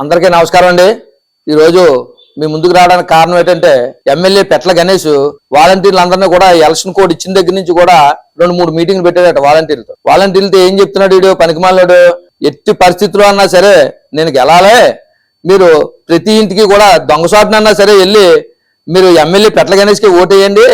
అందరికీ నమస్కారం అండి. ఈరోజు మీ ముందుకు రావడానికి కారణం ఏంటంటే ఎమ్మెల్యే పెట్ల గణేష్ వాలంటీర్లందరినీ కూడా ఎలక్షన్ కోడ్ ఇచ్చిన దగ్గర నుంచి కూడా 2-3 మీటింగ్లు పెట్టాడట వాలంటీర్లతో ఏం చెప్తున్నాడు వీడు పనికిమాలాడు. ఎట్టి పరిస్థితుల్లో అన్నా సరే నేను గెలాలే, మీరు ప్రతి ఇంటికి కూడా దొంగసాటునన్నా సరే వెళ్ళి మీరు ఎమ్మెల్యే పెట్ల గణేష్కి ఓటేయండి,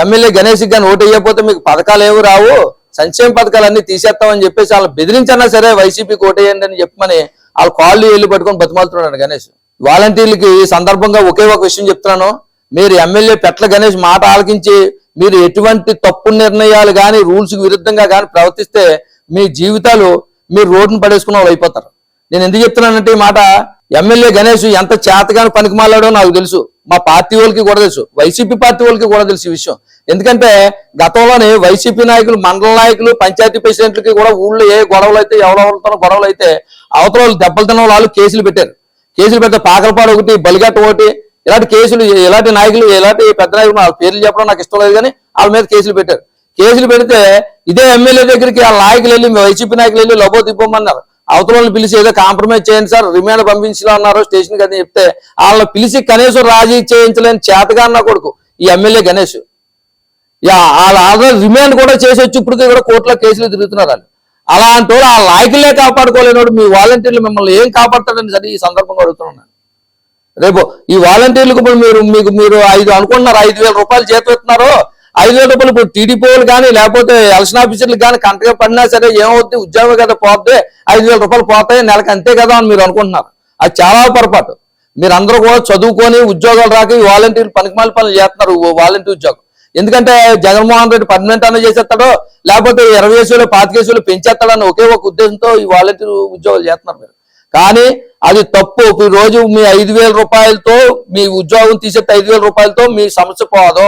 ఎమ్మెల్యే గణేష్కి కానీ ఓటేయకపోతే మీకు పథకాలు ఏమి రావు, సంక్షేమ పథకాలన్నీ తీసేస్తామని చెప్పేసి వాళ్ళు బెదిరించన్నా సరే వైసీపీకి ఓటేయండి అని చెప్పమని వాళ్ళ కాళ్ళు వెళ్ళి పట్టుకొని బతిమాలుతున్నాడు గణేష్. వాలంటీర్లకి ఈ సందర్భంగా ఒకే ఒక విషయం చెప్తున్నాను, మీరు ఎమ్మెల్యే పెట్ల గణేష్ మాట ఆలకించి మీరు ఎటువంటి తప్పు నిర్ణయాలు కానీ రూల్స్ కి విరుద్ధంగా కానీ ప్రవర్తిస్తే మీ జీవితాలు మీరు రోడ్డును పడేసుకున్న వాళ్ళు అయిపోతారు. నేను ఎందుకు చెప్తున్నానంటే ఈ మాట, ఎమ్మెల్యే గణేష్ ఎంత చేతగాని పనికిమాలాడో నాకు తెలుసు, మా పార్టీ వాళ్ళకి కూడా తెలుసు, వైసీపీ పార్టీ వాళ్ళకి కూడా తెలుసు ఈ విషయం. ఎందుకంటే గతంలోనే వైసీపీ నాయకులు, మండల నాయకులు, పంచాయతీ ప్రెసిడెంట్లకి కూడా ఊళ్ళో ఏ గొడవలు అయితే ఎవరెవరితో గొడవలు అయితే అవతల వాళ్ళు దెబ్బలు తిన్న వాళ్ళు కేసులు పెట్టారు. కేసులు పెడితే పాకలపాడు ఒకటి, బలిగట్ట ఒకటి, ఇలాంటి కేసులు, ఇలాంటి నాయకులు, ఇలాంటి పెద్ద నాయకులు వాళ్ళ పేర్లు చెప్పడం నాకు ఇష్టం లేదు కానీ వాళ్ళ మీద కేసులు పెట్టారు. కేసులు పెడితే ఇదే ఎమ్మెల్యే దగ్గరికి ఆ నాయకులు వెళ్ళి, వైసీపీ నాయకులు వెళ్ళి లబో తిప్పమన్నారు. అవతల వాళ్ళని పిలిచి ఏదో కాంప్రమైజ్ చేయండి సార్, రిమాండ్ పంపించలా అన్నారు స్టేషన్కి అని చెప్తే వాళ్ళని పిలిచి కనీసం రాజీ చేయించలేని చేతగా అన్న కొడుకు ఈ ఎమ్మెల్యే గణేష్. వాళ్ళ రిమాండ్ కూడా చేసి వచ్చి ఇప్పటికీ కూడా కోర్టులో కేసులు తిరుగుతున్నారు వాళ్ళు. అలాంటి వాళ్ళు ఆ నాయకులే కాపాడుకోలేనోడు మీ వాలంటీర్లు మిమ్మల్ని ఏం కాపాడతాడని సరే ఈ సందర్భంగా అడుగుతున్నాను. రేపు ఈ వాలంటీర్లకు ఇప్పుడు మీరు 5 అనుకుంటున్నారు, 5,000 రూపాయలు జీతం ఇస్తున్నారు, 5,000 రూపాయలు ఇప్పుడు టీడీపీ వాళ్ళు కానీ లేకపోతే ఎలక్షన్ ఆఫీసర్లకు కానీ కంటగా పడినా సరే ఏమవుద్ది, ఉద్యోగం కదా పోతే 5,000 రూపాయలు పోతాయి నెలకు, అంతే కదా అని మీరు అనుకుంటున్నారు. అది చాలా పొరపాటు. మీరు అందరూ కూడా చదువుకొని ఉద్యోగాలు రాక ఈ వాలంటీర్లు పనికిమాల పనులు చేస్తున్నారు. వాలంటీర్ ఉద్యోగం ఎందుకంటే జగన్మోహన్ రెడ్డి పర్మనెంట్ అన్న చేసేస్తాడో లేకపోతే 20 కేసులు 25 కేసులు పెంచేస్తాడని ఒకే ఒక ఉద్దేశంతో ఈ వాలంటీర్ ఉద్యోగాలు చేస్తున్నారు మీరు. కానీ అది తప్పు. ఈ రోజు మీ 5,000 రూపాయలతో మీ ఉద్యోగం తీసేస్తే 5,000 రూపాయలతో మీ సమస్య పోదు.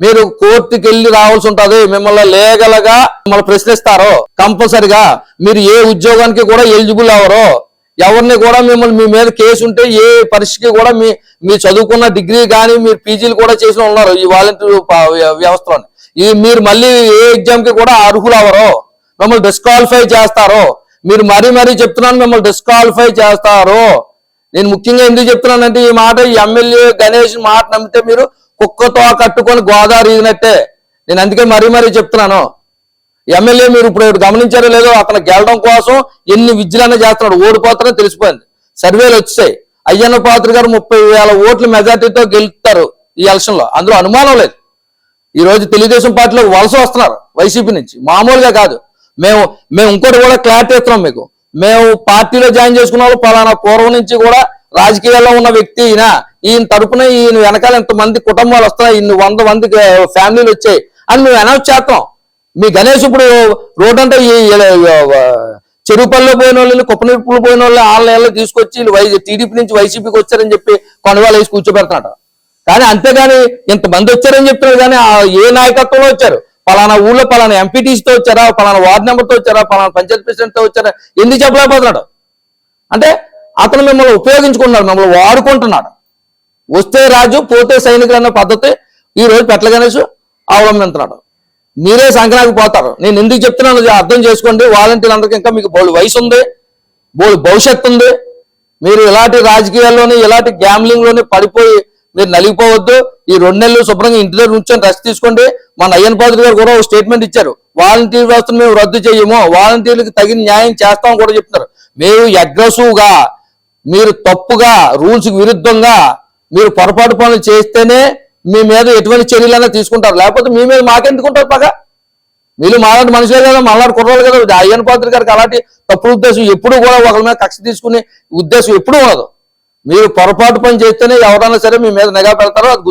మీరు కోర్టుకి వెళ్ళి రావాల్సి ఉంటుంది. మిమ్మల్ని లీగల్ గా మిమ్మల్ని ప్రశ్నిస్తారో కంపల్సరిగా. మీరు ఏ ఉద్యోగానికి కూడా ఎలిజిబుల్ అవరో, ఎవరిని కూడా మిమ్మల్ని మీ మీద కేసు ఉంటే ఏ పరిస్థితికి కూడా మీ చదువుకున్న డిగ్రీ కానీ మీరు పీజీలు కూడా చేసిన ఉన్నారు ఈ వాలంటీర్ వ్యవస్థలోని. మీరు మళ్ళీ ఏ ఎగ్జామ్ కి కూడా అర్హులు అవరో, మిమ్మల్ని డిస్క్వాలిఫై చేస్తారో. మీరు మరీ చెప్తున్నాను, మిమ్మల్ని డిస్క్వాలిఫై చేస్తారు. నేను ముఖ్యంగా ఎందుకు చెప్తున్నానంటే ఈ మాట, ఈ ఎమ్మెల్యే గణేష్ మాట నమ్మితే మీరు కుక్కతో కట్టుకొని గోదావరి ఈగినట్టే. నేను అందుకే మరీ చెప్తున్నాను. ఎమ్మెల్యే మీరు ఇప్పుడు గమనించారో లేదో, అతను గెలడం కోసం ఎన్ని విద్యలన్నా చేస్తున్నాడు. ఓడిపోతారని తెలిసిపోయింది, సర్వేలు వచ్చాయి. అయ్యన్న పాత్ర గారు 30,000 ఓట్ల మెజార్టీతో గెలుస్తారు ఈ ఎలక్షన్ లో, అందులో అనుమానం లేదు. ఈ రోజు తెలుగుదేశం పార్టీలో వలస వస్తున్నారు వైసీపీ నుంచి, మామూలుగా కాదు. మేము ఇంకోటి కూడా క్లారిటీ ఇస్తున్నాం మీకు. మేము పార్టీలో జాయిన్ చేసుకున్న వాళ్ళు పలానా పూర్వం నుంచి కూడా రాజకీయాల్లో ఉన్న వ్యక్తి ఈయన తరపున ఈయన వెనకాల ఎంతమంది కుటుంబాలు వస్తున్నాయి, ఇన్ని 100 మంది ఫ్యామిలీలు వచ్చాయి అని మేము అనౌన్స్ చేస్తాం. మీ గణేష్ ఇప్పుడు రోడ్ అంటే ఈ చెరువుపల్లిలో పోయిన వాళ్ళని, కుప్పనిప్పులు పోయిన వాళ్ళు ఆన్లైన్లో తీసుకొచ్చి టీడీపీ నుంచి వైసీపీకి వచ్చారని చెప్పి కొనవాళ్ళు వేసి కూర్చోబెడుతున్నాడు. కానీ అంతేగాని ఇంతమంది వచ్చారని చెప్తున్నారు కానీ ఏ నాయకత్వంలో వచ్చారు, పలానా ఊళ్ళో పలానా ఎంపీటీసీతో వచ్చారా, పలానా వార్డు నెంబర్తో వచ్చారా, పలానా పంచాయతీ ప్రెసిడెంట్తో వచ్చారా, ఎందుకు చెప్పలేకపోతున్నాడు అంటే అతను మిమ్మల్ని ఉపయోగించుకుంటున్నాడు, మిమ్మల్ని వాడుకుంటున్నాడు. వస్తే రాజు పోతే సైనికులు అన్న పద్ధతి ఈ రోజు పెట్ల గణేష్ అవలంబిస్తున్నాడు. మీరే సంక్రాంతికి పోతారు. నేను ఎందుకు చెప్తున్నాను అర్థం చేసుకోండి. వాలంటీర్లు అందరికీ ఇంకా మీకు బోల్డ్ వయసు ఉంది, బోల్డ్ భవిష్యత్తు ఉంది. మీరు ఇలాంటి రాజకీయాల్లోని ఇలాంటి గ్యామ్లింగ్ లోని పడిపోయి మీరు నలిగిపోవద్దు. ఈ 2 నెలలు శుభ్రంగా ఇంటి దగ్గర నుంచొని రెస్ట్ తీసుకోండి. మన అయ్యన్ పాత్రి గారు కూడా ఒక స్టేట్మెంట్ ఇచ్చారు, వాలంటీర్ వ్యవస్థను మేము రద్దు చేయము, వాలంటీర్లకు తగిన న్యాయం చేస్తామని కూడా చెప్తున్నారు. మీరు అగ్రెసివ్ గా, మీరు తప్పుగా, రూల్స్ కి విరుద్ధంగా మీరు పొరపాటు పనులు చేస్తేనే మీ మీద ఎటువంటి చర్యలైనా తీసుకుంటారు. లేకపోతే మీ మీద మాకెందుకుంటారు పగా? మీరు మాలాంటి మనుషులే కదా, మళ్ళాంటి కుర్రాలు కదా. అయ్యన్ పాత్రి గారికి అలాంటి తప్పుడు ఉద్దేశం ఎప్పుడు కూడా ఒకరి మీద కక్ష తీసుకునే ఉద్దేశం ఎప్పుడూ ఉండదు. మీరు పొరపాటు పని చేస్తేనే ఎవరైనా సరే మీ మీద నిఘా పెడతారో అది